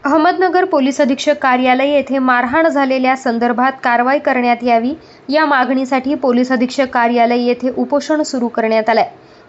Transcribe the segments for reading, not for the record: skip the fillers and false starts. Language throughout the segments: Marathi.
अहमदनगर पोलीस अधीक्षक कार्यालय येथे मारहाण झालेल्या संदर्भात कारवाई करण्यात यावी या मागणीसाठी पोलीस अधीक्षक कार्यालय येथे उपोषण सुरू करण्यात आले.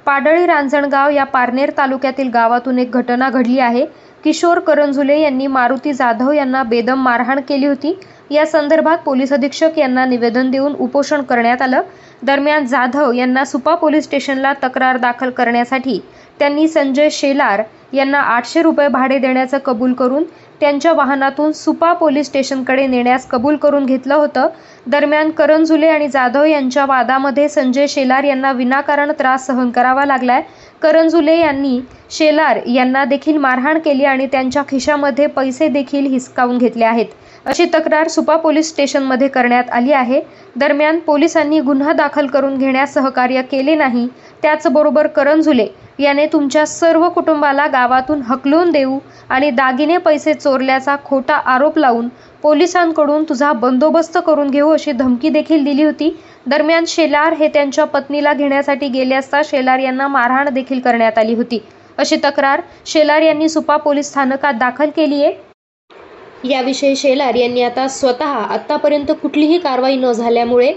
पाडळी रांजणगाव या पारनेर तालुक्यातील गावातून एक घटना घडली आहे. किशोर करंजुले यांनी मारुती जाधव यांना बेदम मारहाण केली होती. या संदर्भात पोलीस अधीक्षक यांना निवेदन देऊन उपोषण करण्यात आलं. दरम्यान जाधव यांना सुपा पोलीस स्टेशनला तक्रार दाखल करण्यासाठी त्यांनी संजय शेलार यांना 800 रुपये भाडे देण्याचं कबूल करून त्यांच्या वाहनातून सुपा पोलीस स्टेशनकडे नेण्यास कबूल करून घेतलं होतं. दरम्यान करंजुले आणि जाधव यांच्या वादामध्ये संजय शेलार यांना विनाकारण त्रास सहन करावा लागलाय. करंजुले यांनी शेलार यांना देखील मारहाण केली आणि त्यांच्या खिशामध्ये पैसे देखील हिसकावून घेतले आहेत, अशी तक्रार सुपा पोलीस स्टेशनमध्ये करण्यात आली आहे. दरम्यान पोलिसांनी गुन्हा दाखल करून घेण्यास सहकार्य केले नाही. त्याचबरोबर करंजुले याने तुमच्या सर्व कुटुंबाला गावातून हकलून देऊ आणि दागिने पैसे चोरल्याचा खोटा आरोप लावून पोलिसांकडून तुझा बंदोबस्त करून घेऊ अशी धमकी देखील दिली होती. दरम्यान शेलार हे त्यांच्या पत्नीला घेण्यासाठी गेले असता शेलार यांना मारहाण देखील करण्यात आली होती, अशी तक्रार शेलार यांनी सुपा पोलीस स्थानकात दाखल केली आहे. याविषयी शेलार यांनी आता स्वतः आतापर्यंत कुठलीही कारवाई न झाल्यामुळे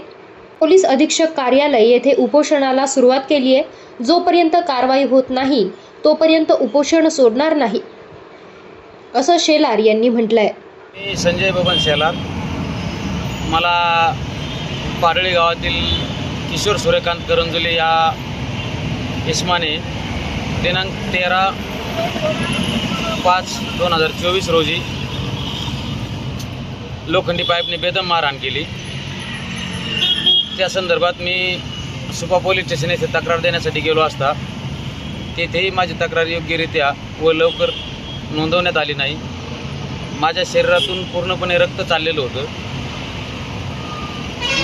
पोलीस अधीक्षक कार्यालय येथे उपोषणाला सुरुवात केली आहे. जोपर्यंत कारवाई होत नाही तोपर्यंत उपोषण सोडणार नाही, असं शेलार यांनी म्हटलंय. मी संजय बबन शेलार. मला पारळी गावातील किशोर सूर्यकांत करंजुले या इसमाने दिनांक 13/5/2024 रोजी लोखंडी पाईपने बेदम मारहाण केली. त्या संदर्भात मी सुपा पोलीस स्टेशन येथे तक्रार देण्यासाठी गेलो असता तेथेही माझी तक्रार योग्यरित्या व लवकर नोंदवण्यात आली नाही. माझ्या शरीरातून पूर्णपणे रक्त चाललेलं होतं.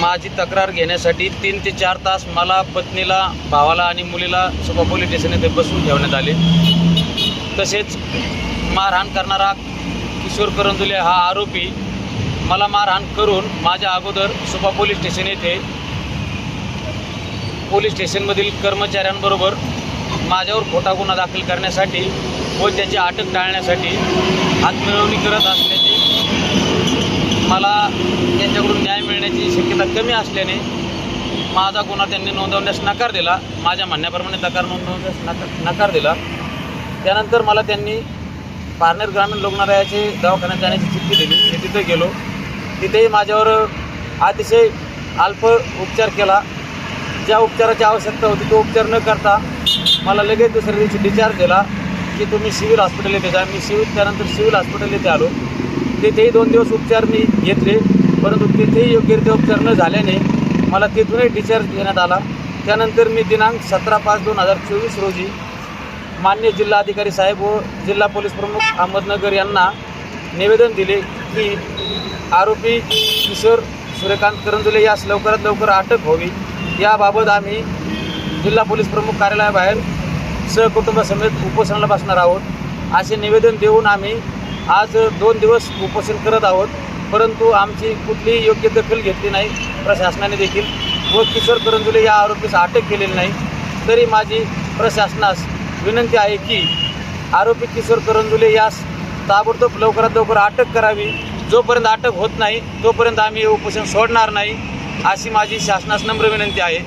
माझी तक्रार घेण्यासाठी 3 ते 4 तास मला, पत्नीला, भावाला आणि मुलीला सुपा पोलीस स्टेशन येथे बसून ठेवण्यात आले. तसेच मारहाण करणारा किशोर करंजुले हा आरोपी मला मारहाण करून माझ्या अगोदर सुपा पोलीस स्टेशन येथे पोलीस स्टेशनमधील कर्मचाऱ्यांबरोबर माझ्यावर खोटा गुन्हा दाखल करण्यासाठी व त्याची अटक टाळण्यासाठी हातमिळवणी करत असल्याचे, मला त्यांच्याकडून न्याय मिळण्याची शक्यता कमी असल्याने माझा गुन्हा त्यांनी नोंदवण्यास नकार दिला. माझ्या म्हणण्याप्रमाणे तक्रार नोंदवण्यास नकार दिला. त्यानंतर मला त्यांनी पारनेर ग्रामीण रुग्णालयाचे दवाखान्यात जाण्याची चिठ्ठी दिली. मी तिथे गेलो. तिथेही माझ्यावर अतिशय अल्प उपचार केला. ज्या उपचाराची आवश्यकता होती तो उपचार न करता मला लगेच दुसऱ्या दिवशी डिस्चार्ज दिला की तुम्ही सिव्हिल हॉस्पिटल येथे जा. मी त्यानंतर सिव्हिल हॉस्पिटल येथे आलो. तिथेही 2 दिवस उपचार मी घेतले, परंतु तिथेही योग्यरित्या उपचार न झाल्याने मला तिथूनही डिस्चार्ज देण्यात आला. त्यानंतर मी दिनांक 17/5/2024 रोजी माननीय जिल्हाधिकारी साहेब व जिल्हा पोलीस प्रमुख अहमदनगर यांना निवेदन दिले की आरोपी किशोर सूर्यकांत करंजुले यास लवकरात लवकर अटक व्हावी. याबाबत आम्ही जिल्हा पोलीस प्रमुख कार्यालयाबाहेर सहकुटुंबासमेत उपोषणाला बसणार आहोत. असे निवेदन देऊन आम्ही आज 2 दिवस उपोषण करत आहोत. परंतु आमची कुठलीही योग्य दखल घेतली नाही प्रशासनाने देखील व किशोर करंजुले या आरोपीस अटक केलेली नाही. तरी माझी प्रशासनास विनंती आहे की आरोपी किशोर करंजुले यास ताबडतोब लवकरात लवकर अटक करावी. जोपर्यंत अटक होत नाही तोपर्यंत आम्ही हे उपोषण सोडणार नाही, अशी माझी शासनास नम्र विनंती आहे.